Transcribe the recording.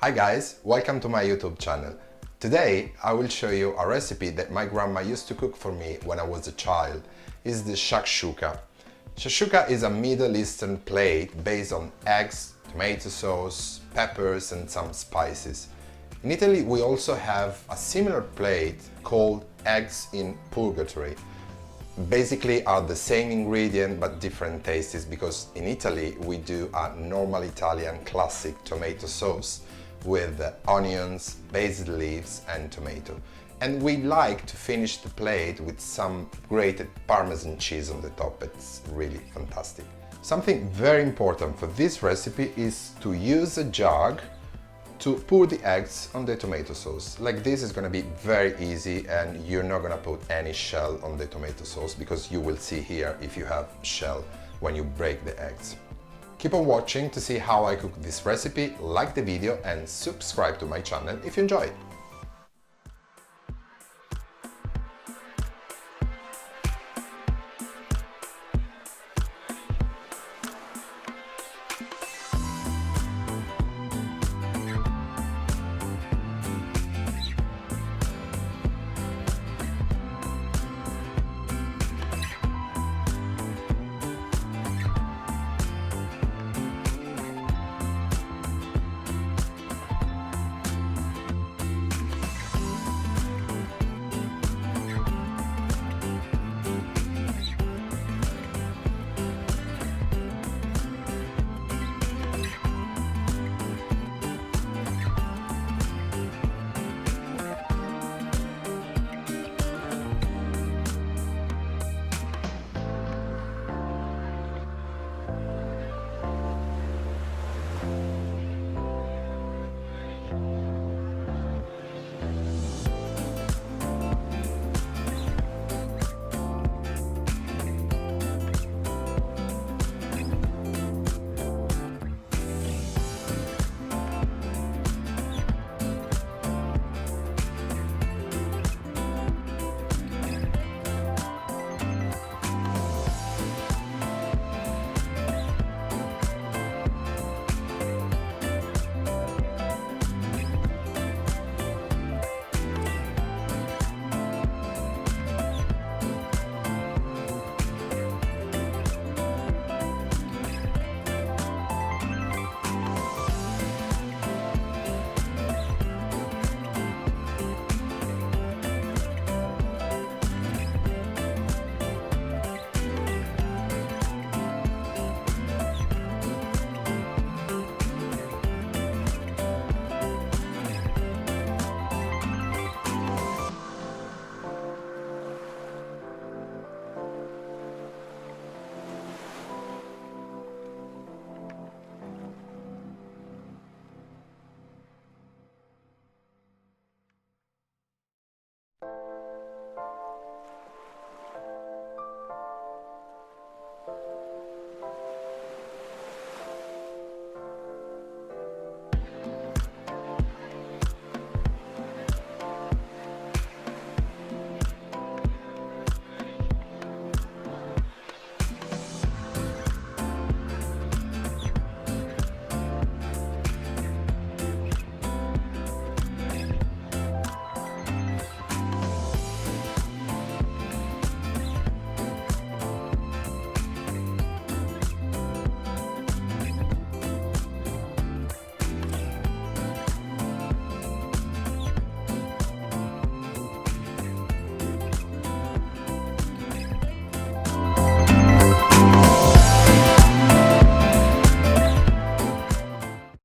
Hi guys, welcome to my YouTube channel. Today I will show you a recipe that my grandma used to cook for me when I was a child. It's the shakshuka. Shakshuka is a Middle Eastern plate based on eggs, tomato sauce, peppers and some spices. In Italy we also have a similar plate called eggs in purgatory. Basically are the same ingredient but different tastes, because in Italy we do a normal Italian classic tomato sauce with onions, basil leaves and tomato. And we like to finish the plate with some grated Parmesan cheese on the top. It's really fantastic. Something very important for this recipe is to use a jug to pour the eggs on the tomato sauce. Like this is going to be very easy, and you're not going to put any shell on the tomato sauce, because you will see here if you have shell when you break the eggs. Keep on watching to see how I cook this recipe, like the video and subscribe to my channel if you enjoy it.